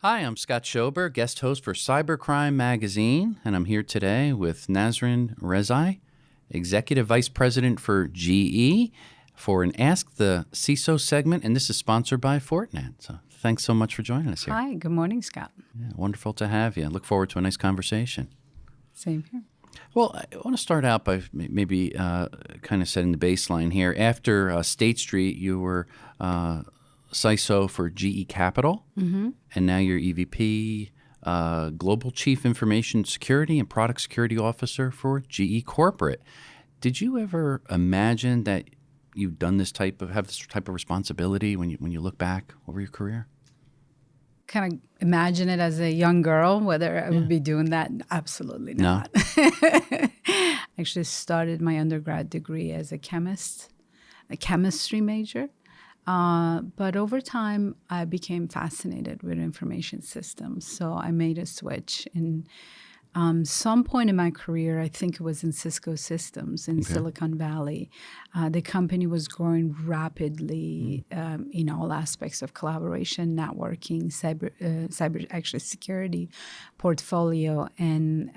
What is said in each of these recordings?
Hi, I'm Scott Schober, guest host for Cybercrime magazine, and I'm here today with Nasrin Rezai, Executive Vice President for GE, for an Ask the CISO segment, and this is sponsored by Fortinet. So thanks so much for joining us here. Hi, good morning, Scott. Yeah, wonderful to have you. I look forward to a nice conversation. Same here. Well, I want to start out by maybe kind of setting the baseline here. After State Street, you were CISO for GE Capital, and now you're EVP, Global Chief Information Security and Product Security Officer for GE Corporate. Did you ever imagine that you've done have this type of responsibility when you look back over your career? Kind of imagine it as a young girl, whether I would be doing that. Absolutely not. I actually started my undergrad degree as a chemist, a chemistry major. But over time, I became fascinated with information systems. So I made a switch. And some point in my career, I think it was in Cisco Systems in Silicon Valley, the company was growing rapidly in all aspects of collaboration, networking, cyber security portfolio, and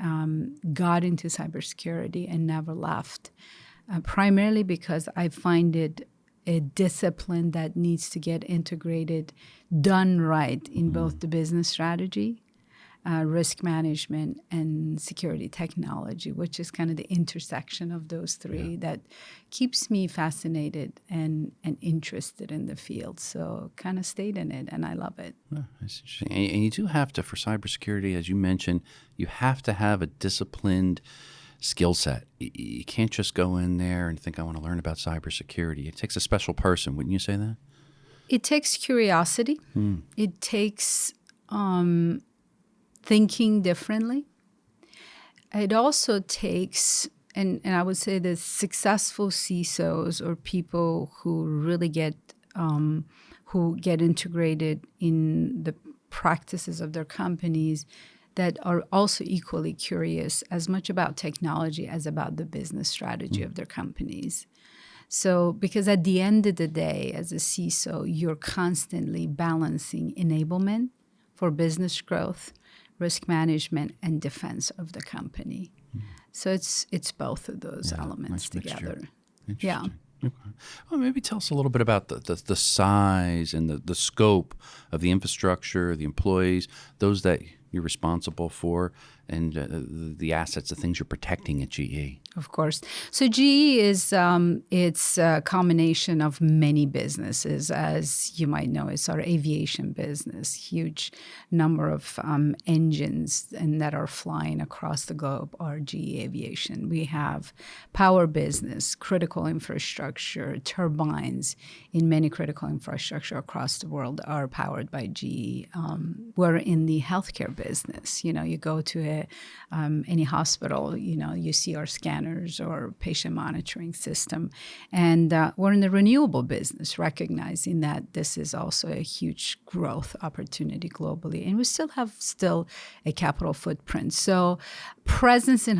got into cybersecurity and never left, primarily because I find it a discipline that needs to get integrated, done right in both the business strategy, risk management, and security technology, which is kind of the intersection of those three that keeps me fascinated and interested in the field. So kind of stayed in it, and I love it. Oh, that's interesting. And you do have to, for cybersecurity, as you mentioned, you have to have a disciplined skill set. You can't just go in there and think, I want to learn about cybersecurity. It takes a special person. Wouldn't you say that? It takes curiosity. It takes thinking differently. It also takes, and I would say the successful CISOs or people who really get integrated in the practices of their companies, that are also equally curious as much about technology as about the business strategy of their companies. So, because at the end of the day, as a CISO, you're constantly balancing enablement for business growth, risk management, and defense of the company. So it's both of those elements together. Yeah. Okay. Well, maybe tell us a little bit about the size and the scope of the infrastructure, the employees, those that you're responsible for, and the assets, the things you're protecting at GE. Of course. So GE is it's a combination of many businesses. As you might know, it's our aviation business, huge number of engines and that are flying across the globe are GE Aviation. We have power business, critical infrastructure, turbines in many critical infrastructure across the world are powered by GE. We're in the healthcare business. You know, you go to any hospital, you see our scanners or patient monitoring system. And we're in the renewable business, recognizing that this is also a huge growth opportunity globally. And we still have a capital footprint. So presence in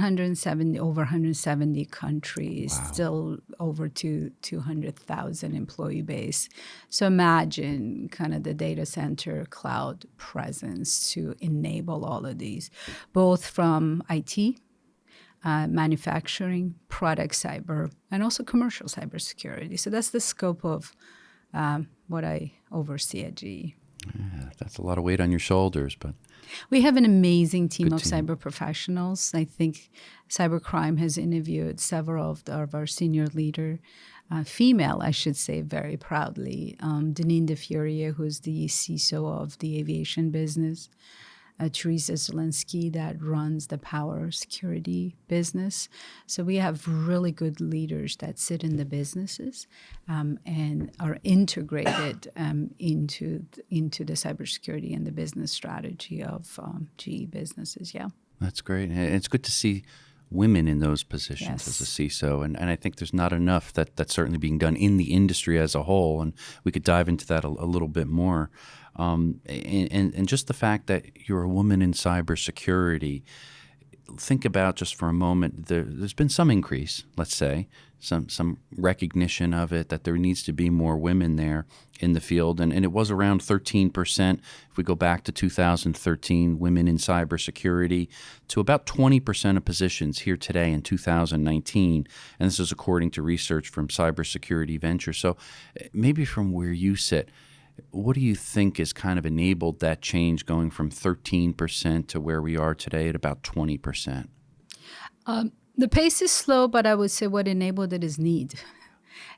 over 170 countries, still over 200,000 employee base. So imagine kind of the data center cloud presence to enable all of these, both from IT, manufacturing, product cyber, and also commercial cybersecurity. So that's the scope of what I oversee at GE. Yeah, that's a lot of weight on your shoulders, but we have an amazing team of cyber professionals. I think Cybercrime has interviewed several of our senior leader, female, I should say, very proudly. Deneen DeFuria, who's the CISO of the aviation business. Teresa Zelinsky, that runs the power security business. So we have really good leaders that sit in the businesses and are integrated into the cybersecurity and the business strategy of GE businesses. Yeah, that's great. And it's good to see women in those positions as a CISO. And I think there's not enough that's certainly being done in the industry as a whole. And we could dive into that a little bit more. And just the fact that you're a woman in cybersecurity, think about just for a moment, there's been some increase, let's say, some recognition of it, that there needs to be more women there in the field. And it was around 13%, if we go back to 2013, women in cybersecurity, to about 20% of positions here today in 2019. And this is according to research from Cybersecurity Venture. So maybe from where you sit, what do you think has kind of enabled that change going from 13% to where we are today at about 20%? The pace is slow, but I would say what enabled it is need.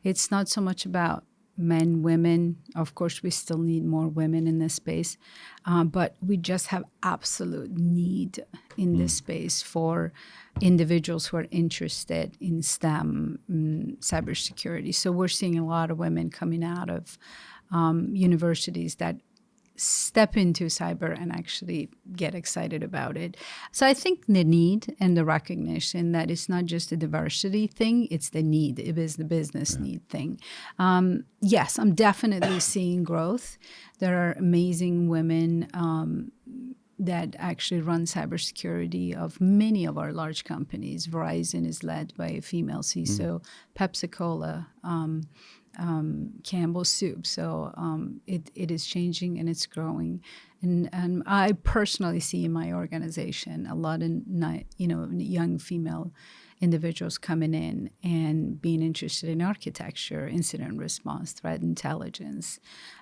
It's not so much about men, women. Of course, we still need more women in this space, but we just have absolute need in this space for individuals who are interested in STEM, cybersecurity. So we're seeing a lot of women coming out of universities that step into cyber and actually get excited about it. So I think the need and the recognition that it's not just a diversity thing, it's the need. It is the business need thing. Yes, I'm definitely seeing growth. There are amazing women that actually run cybersecurity of many of our large companies. Verizon is led by a female CISO, Pepsi-Cola, Campbell Soup. So it is changing and it's growing. And I personally see in my organization a lot of young female individuals coming in and being interested in architecture, incident response, threat intelligence,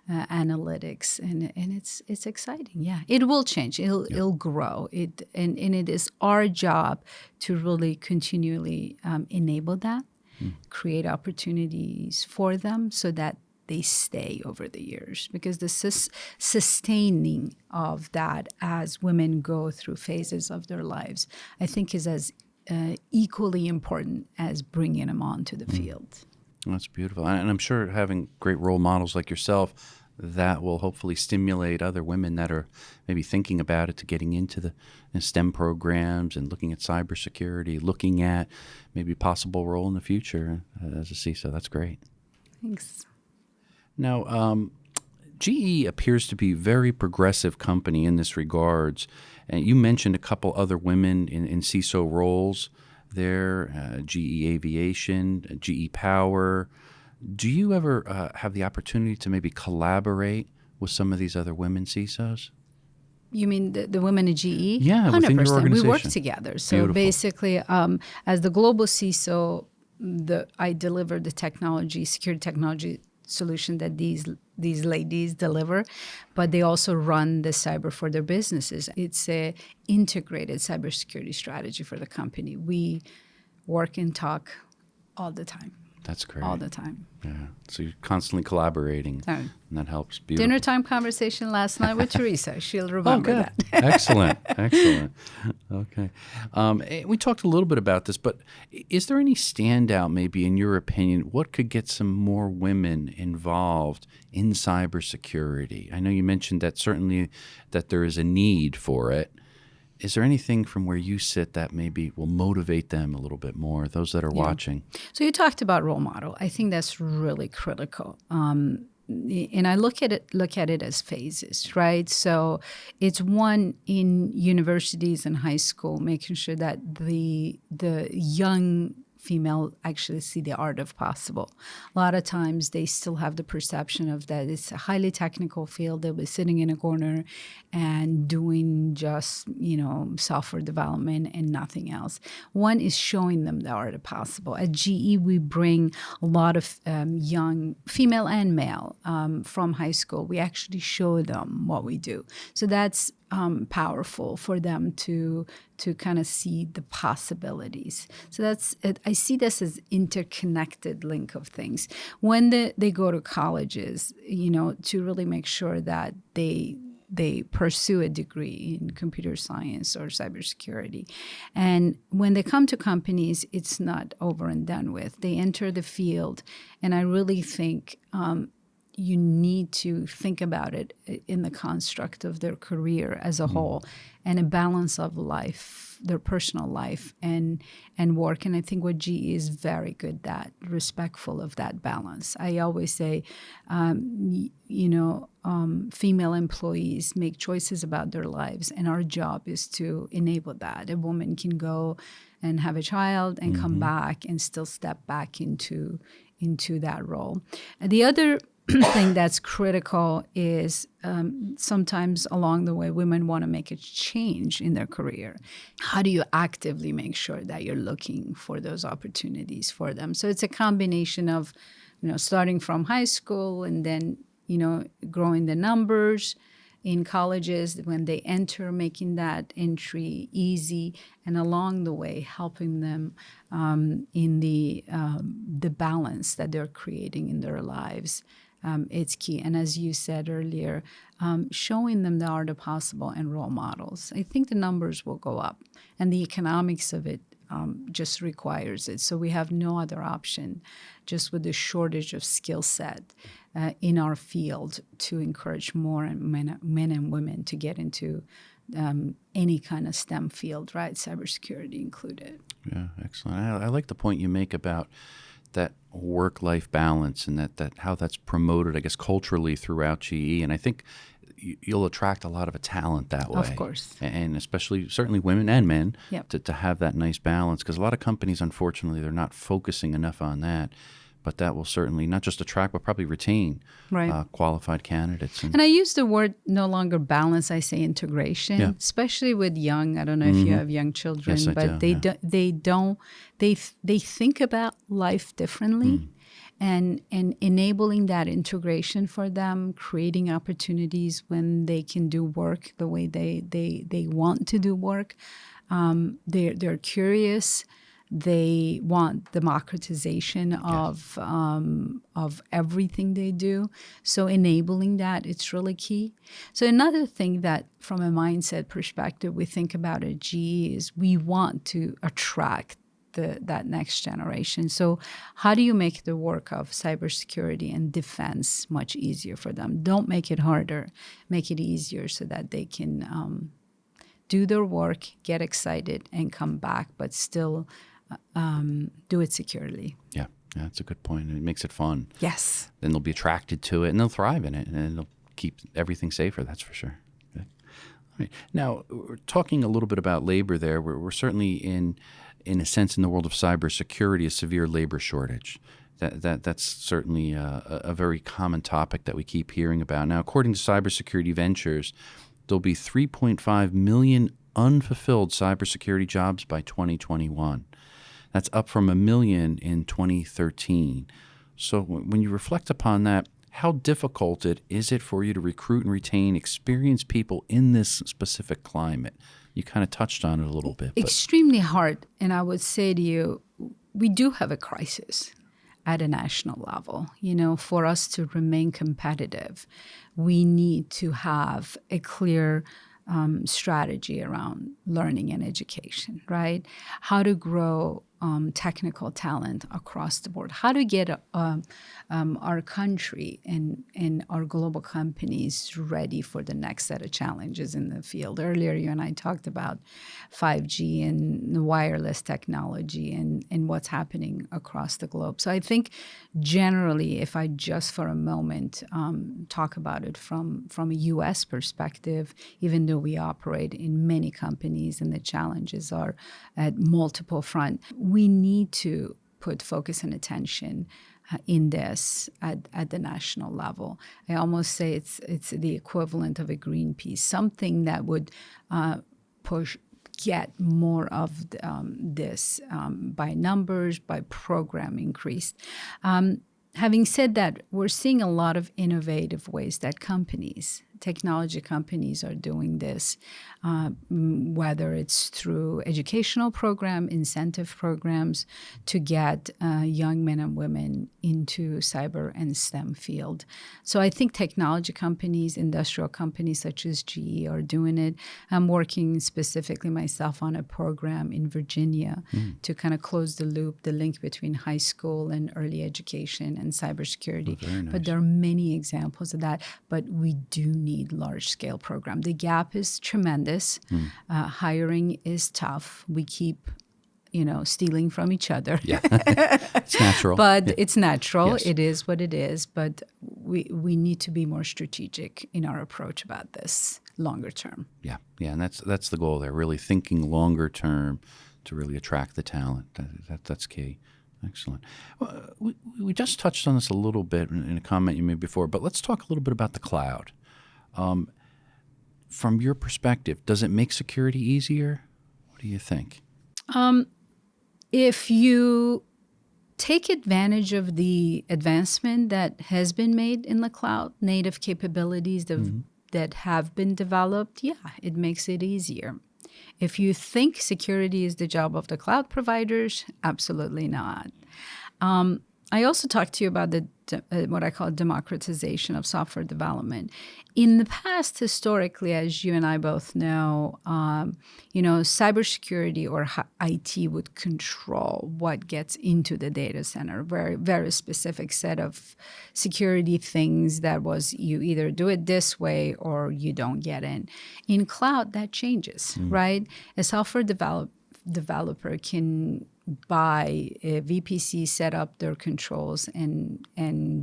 analytics, and it's exciting. Yeah, it will change. It'll grow. And it is our job to really continually enable that, create opportunities for them so that they stay over the years, because the sustaining of that as women go through phases of their lives, I think is as equally important as bringing them onto the field. That's beautiful. And I'm sure having great role models like yourself, that will hopefully stimulate other women that are maybe thinking about it to getting into the STEM programs and looking at cybersecurity, looking at maybe a possible role in the future as a CISO. That's great. Thanks. Now, GE appears to be a very progressive company in this regards. And you mentioned a couple other women in CISO roles there, GE Aviation, GE Power. Do you ever have the opportunity to maybe collaborate with some of these other women CISOs? You mean the women at GE? Yeah, 100%. Within your organization. We work together. So Beautiful. Basically, as the global CISO, I deliver the security technology solution that these ladies deliver, but they also run the cyber for their businesses. It's a integrated cybersecurity strategy for the company. We work and talk all the time. That's great. All the time. Yeah. So you're constantly collaborating, and that helps. Beautiful. Dinner time conversation last night with Teresa. She'll remember that. Excellent. Excellent. Okay. We talked a little bit about this, but is there any standout, maybe in your opinion, what could get some more women involved in cybersecurity? I know you mentioned that certainly that there is a need for it. Is there anything from where you sit that maybe will motivate them a little bit more, those that are watching? So you talked about role model. I think that's really critical. And I look at it as phases, right? So it's one in universities and high school, making sure that the young female actually see the art of possible. A lot of times they still have the perception of that it's a highly technical field. They'll be sitting in a corner and doing just, software development and nothing else. One is showing them the art of possible. At GE, we bring a lot of young female and male from high school. We actually show them what we do. So that's powerful for them to kind of see the possibilities. So that's it. I see this as interconnected link of things. When they go to colleges, to really make sure that they pursue a degree in computer science or cybersecurity. And when they come to companies, it's not over and done with. They enter the field, and I really think you need to think about it in the construct of their career as a whole and a balance of life their personal life and work. And I think what GE is very good at, respectful of that balance. I always say, female employees make choices about their lives, and our job is to enable that. A woman can go and have a child and come back and still step back into that role. And the other thing that's critical is sometimes along the way, women want to make a change in their career. How do you actively make sure that you're looking for those opportunities for them? So it's a combination of, starting from high school and then, growing the numbers in colleges when they enter, making that entry easy, and along the way helping them in the balance that they're creating in their lives. It's key. And as you said earlier, showing them the art of possible and role models. I think the numbers will go up, and the economics of it just requires it. So we have no other option, just with the shortage of skill set in our field, to encourage more men and women to get into any kind of STEM field, right? Cybersecurity included. Yeah, excellent. I like the point you make about that work-life balance and that how that's promoted, I guess, culturally throughout GE. And I think you'll attract a lot of a talent that way. Of course. And especially, certainly women and men, Yep. to have that nice balance. Because a lot of companies, unfortunately, they're not focusing enough on that. But that will certainly not just attract, but probably retain qualified candidates. And I use the word no longer balance, I say integration, especially with young. I don't know if you have young children, Yes, I but do, they think about life differently. And enabling that integration for them, creating opportunities when they can do work the way they want to do work. They're curious. They want democratization of everything they do. So enabling that, it's really key. So another thing that from a mindset perspective we think about at GE is we want to attract that next generation. So how do you make the work of cybersecurity and defense much easier for them? Don't make it harder. Make it easier so that they can do their work, get excited, and come back, but still do it securely. Yeah, that's a good point. It makes it fun. Yes. Then they'll be attracted to it, and they'll thrive in it, and it'll keep everything safer, that's for sure. Okay. All right. Now, we're talking a little bit about labor there. We're certainly in a sense, in the world of cybersecurity, a severe labor shortage. That's certainly a very common topic that we keep hearing about. Now, according to Cybersecurity Ventures, there'll be 3.5 million unfulfilled cybersecurity jobs by 2021. That's up from 1 million in 2013. So when you reflect upon that, how difficult is it for you to recruit and retain experienced people in this specific climate? You kind of touched on it a little bit. Extremely hard. And I would say to you, we do have a crisis at a national level. For us to remain competitive, we need to have a clear strategy around learning and education, right? How to grow technical talent across the board. How to get our country and our global companies ready for the next set of challenges in the field. Earlier, you and I talked about 5G and wireless technology and what's happening across the globe. So I think generally, if I just for a moment talk about it from a U.S. perspective, even though we operate in many companies and the challenges are at multiple fronts, we need to put focus and attention in this at the national level. I almost say it's the equivalent of a Greenpeace, something that would get more of this by numbers, by program increase. Having said that, we're seeing a lot of innovative ways that technology companies are doing this, whether it's through educational program, incentive programs to get young men and women into cyber and STEM field. So I think technology companies, industrial companies such as GE are doing it. I'm working specifically myself on a program in Virginia to kind of close the loop, the link between high school and early education and cybersecurity. Oh, very nice. But there are many examples of that, but we do need need large-scale program. The gap is tremendous. Hiring is tough. We keep, stealing from each other. Yeah, it's natural. But it's natural. Yes. It is what it is. But we need to be more strategic in our approach about this longer term. Yeah, and that's the goal there. Really thinking longer term to really attract the talent. That's key. Excellent. Well, we just touched on this a little bit in a comment you made before, but let's talk a little bit about the cloud. From your perspective, does it make security easier? What do you think? If you take advantage of the advancement that has been made in the cloud, native capabilities that have been developed, it makes it easier. If you think security is the job of the cloud providers, absolutely not. I also talked to you about what I call democratization of software development. In the past, historically, as you and I both know, cybersecurity or IT would control what gets into the data center. Very, very specific set of security things that was you either do it this way or you don't get in. In cloud, that changes, right? A software developer can buy a VPC, set up their controls, and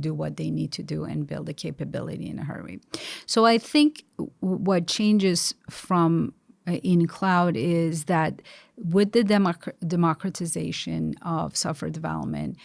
do what they need to do and build a capability in a hurry. So I think what changes from in cloud is that with the democratization of software development,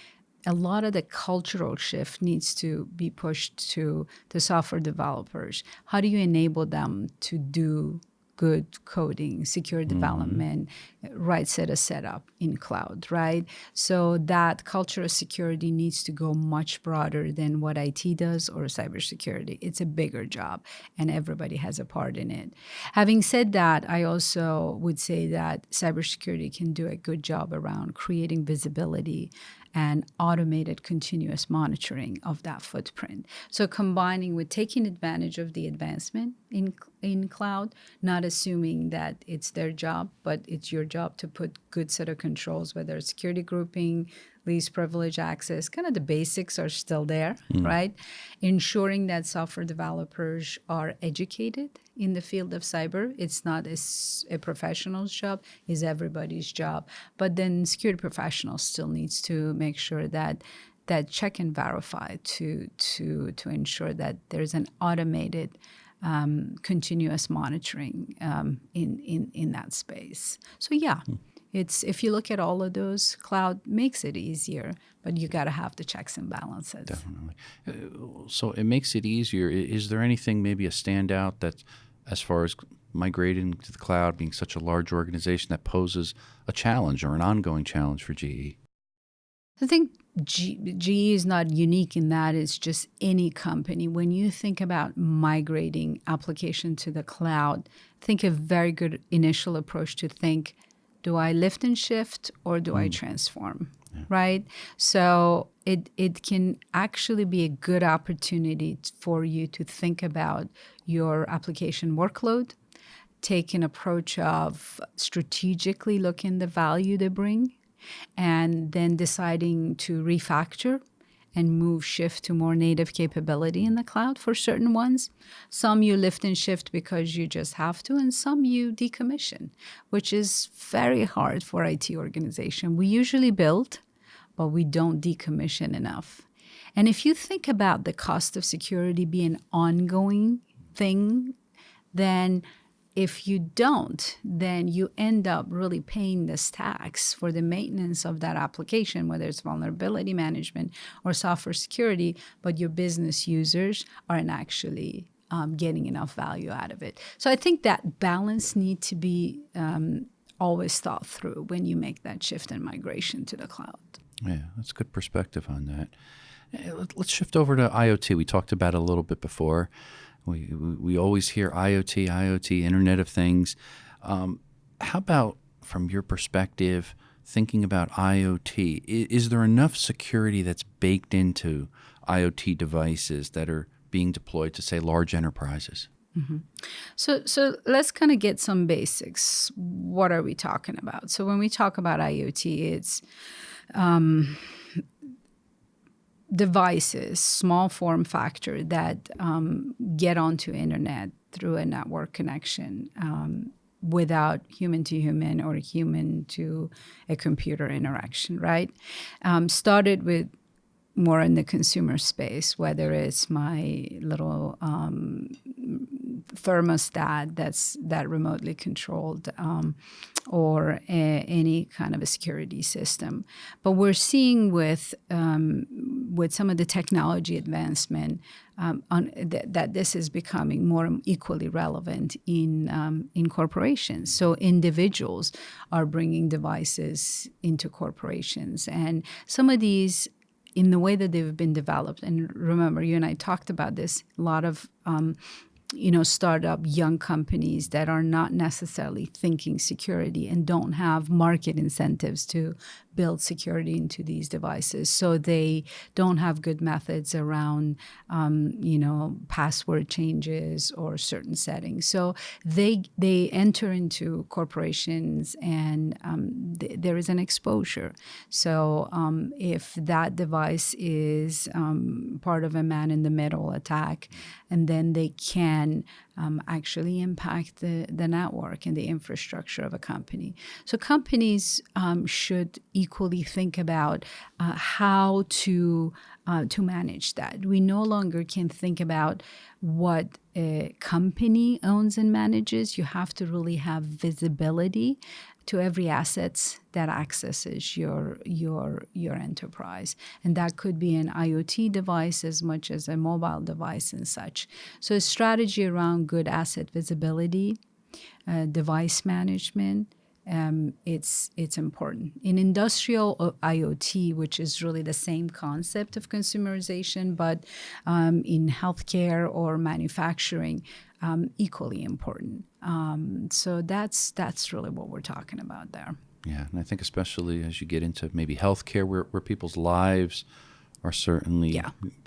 a lot of the cultural shift needs to be pushed to the software developers. How do you enable them to do good coding, secure development, right set of setup in cloud, right? So that culture of security needs to go much broader than what IT does or cybersecurity. It's a bigger job, and everybody has a part in it. Having said that, I also would say that cybersecurity can do a good job around creating visibility and automated continuous monitoring of that footprint. So combining with taking advantage of the advancement in cloud, not assuming that it's their job, but it's your job to put good set of controls, whether it's security grouping, least privilege access, kind of the basics are still there, right? Ensuring that software developers are educated in the field of cyber. It's not a professional's job, it's everybody's job. But then security professionals still needs to make sure that check and verify to ensure that there's an automated continuous monitoring in that space. So it's if you look at all of those, cloud makes it easier, but you got to have the checks and balances. Definitely. So it makes it easier. Is there anything, maybe a standout that, as far as migrating to the cloud, being such a large organization, that poses a challenge or an ongoing challenge for GE? I think GE is not unique in that. It's just any company. When you think about migrating application to the cloud, think a very good initial approach to think, do I lift and shift or do I transform, right? So it can actually be a good opportunity for you to think about your application workload, take an approach of strategically looking the value they bring, and then deciding to refactor and shift to more native capability in the cloud for certain ones. Some you lift and shift because you just have to, and some you decommission, which is very hard for IT organization. We usually build, but we don't decommission enough. And if you think about the cost of security being an ongoing thing, then if you don't, then you end up really paying this tax for the maintenance of that application, whether it's vulnerability management or software security, but your business users aren't actually getting enough value out of it. So I think that balance needs to be always thought through when you make that shift and migration to the cloud. Yeah, that's good perspective on that. Let's shift over to IoT. We talked about it a little bit before. We always hear IoT, Internet of Things. How about, from your perspective, thinking about IoT, is there enough security that's baked into IoT devices that are being deployed to, say, large enterprises? Mm-hmm. So let's kind of get some basics. What are we talking about? So when we talk about IoT, it's devices, small form factor that get onto internet through a network connection without human to human or human to a computer interaction, right? Started with more in the consumer space, whether it's my little thermostat that remotely controlled or any kind of a security system. But we're seeing with some of the technology advancement that this is becoming more equally relevant in corporations. So individuals are bringing devices into corporations. And some of these, in the way that they've been developed, and remember, you and I talked about this, a lot of startup young companies that are not necessarily thinking security and don't have market incentives to build security into these devices. So they don't have good methods around, password changes or certain settings. So they enter into corporations and there is an exposure. So if that device is part of a man-in-the-middle attack, and then they can actually impact the network and the infrastructure of a company. So companies should equally think about how to manage that. We no longer can think about what a company owns and manages. You have to really have visibility to every asset that accesses your enterprise. And that could be an IoT device as much as a mobile device and such. So a strategy around good asset visibility, device management, it's important. In industrial IoT, which is really the same concept of consumerization, but in healthcare or manufacturing, equally important. So that's really what we're talking about there. Yeah, and I think especially as you get into maybe healthcare, where people's lives are certainly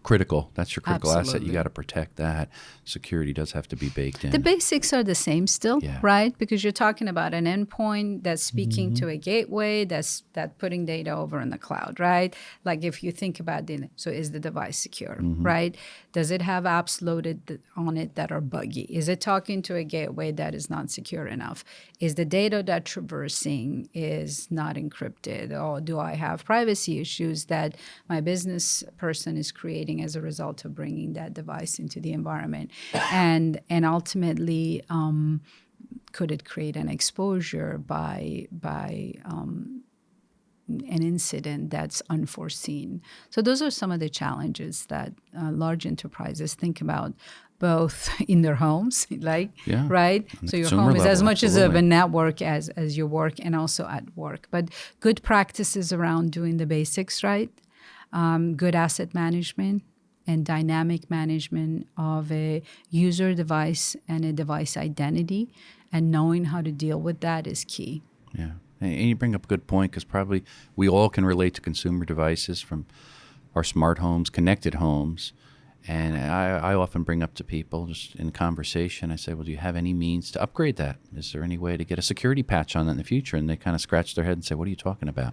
critical. That's your critical asset. You got to protect that. Security does have to be baked in. The basics are the same still, right? Because you're talking about an endpoint that's speaking to a gateway that's putting data over in the cloud, right? Like if you think about so is the device secure, right? Does it have apps loaded on it that are buggy? Is it talking to a gateway that is not secure enough? Is the data that traversing is not encrypted? Or do I have privacy issues that my business person is creating as a result of bringing that device into the environment? And ultimately, could it create an exposure by an incident that's unforeseen? So those are some of the challenges that large enterprises think about, both in their homes, right? So your home is as much as of a network as your work, and also at work. But good practices around doing the basics right, good asset management, and dynamic management of a user device and a device identity, and knowing how to deal with that is key. Yeah. And you bring up a good point, because probably we all can relate to consumer devices from our smart homes, connected homes. And I often bring up to people just in conversation, I say, well, do you have any means to upgrade that? Is there any way to get a security patch on that in the future? And they kind of scratch their head and say, what are you talking about?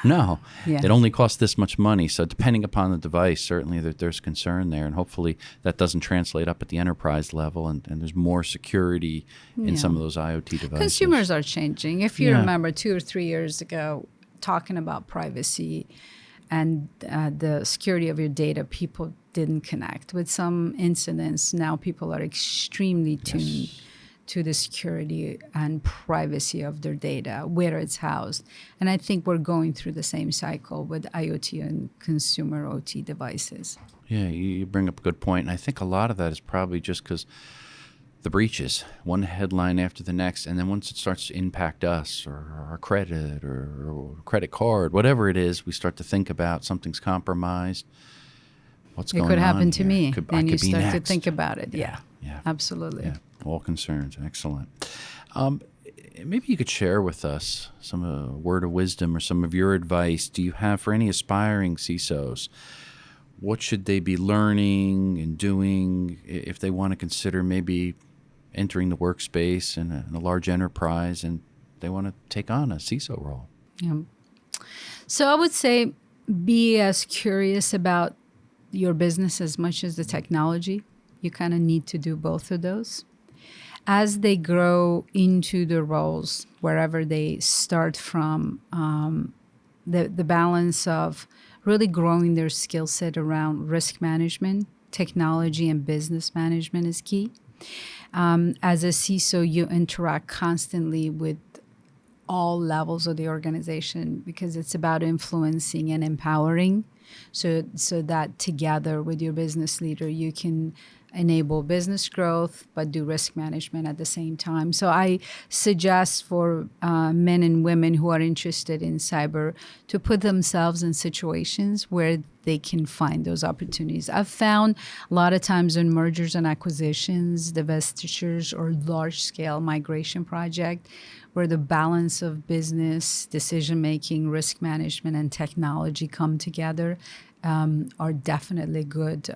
No, it only costs this much money. So depending upon the device, certainly there's concern there. And hopefully that doesn't translate up at the enterprise level, and there's more security in some of those IoT devices. Consumers are changing. If you remember 2 or 3 years ago, talking about privacy and the security of your data, people didn't connect. With some incidents, now people are extremely tuned to the security and privacy of their data, where it's housed. And I think we're going through the same cycle with IoT and consumer OT devices. Yeah, you bring up a good point. And I think a lot of that is probably just because the breaches, one headline after the next, and then once it starts to impact us or our credit or credit card, whatever it is, we start to think about something's compromised. What's going on? It could happen to me. And you start to think about it. Yeah, absolutely. Yeah. All concerns. Excellent. Maybe you could share with us some word of wisdom or some of your advice do you have for any aspiring CISOs? What should they be learning and doing if they want to consider maybe entering the workspace in a large enterprise and they want to take on a CISO role? Yeah. So I would say be as curious about your business as much as the technology. You kind of need to do both of those. As they grow into the roles, wherever they start from, the balance of really growing their skill set around risk management, technology, and business management is key. As a CISO, you interact constantly with all levels of the organization because it's about influencing and empowering, so that together with your business leader, you can enable business growth but do risk management at the same time. So I suggest for men and women who are interested in cyber to put themselves in situations where they can find those opportunities. I've found a lot of times in mergers and acquisitions, divestitures, or large-scale migration project, where the balance of business, decision-making, risk management, and technology come together, are definitely good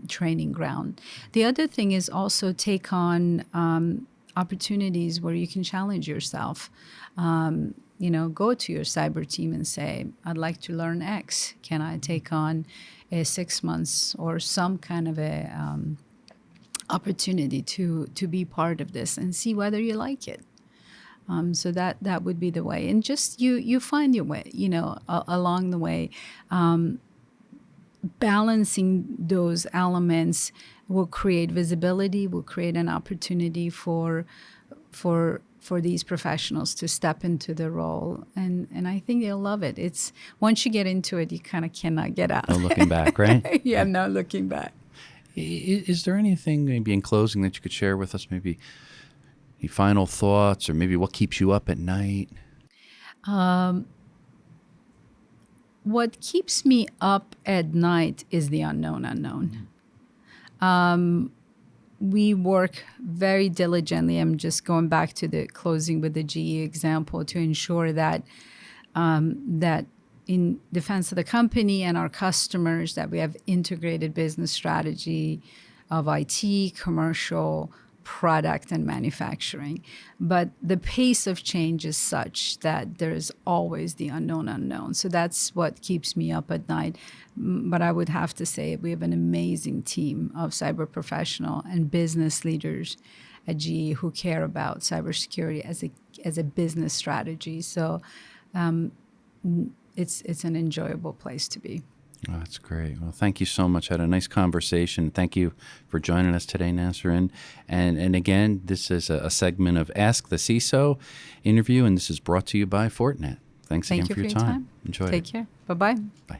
training ground. The other thing is also take on opportunities where you can challenge yourself. Go to your cyber team and say, I'd like to learn X. Can I take on a 6 months or some kind of a opportunity to be part of this and see whether you like it? So that would be the way. And just you find your way, along the way. Balancing those elements will create visibility, will create an opportunity for these professionals to step into the role. And I think they'll love it. It's once you get into it, you kind of cannot get out. No looking back, right? Yeah, no looking back. Is there anything maybe in closing that you could share with us? Maybe any final thoughts, or maybe what keeps you up at night? What keeps me up at night is the unknown. We work very diligently. I'm just going back to the closing with the GE example to ensure that that in defense of the company and our customers, that we have integrated business strategy of IT, commercial, product, and manufacturing. But the pace of change is such that there's always the unknown. So that's what keeps me up at night. But I would have to say we have an amazing team of cyber professional and business leaders at GE who care about cybersecurity as a business strategy. So it's an enjoyable place to be. Oh, that's great. Well, thank you so much. I had a nice conversation. Thank you for joining us today, Nasrin. And again, this is a segment of Ask the CISO interview, and this is brought to you by Fortinet. Thanks again for your time. Enjoy it. Take care. Bye-bye. Bye.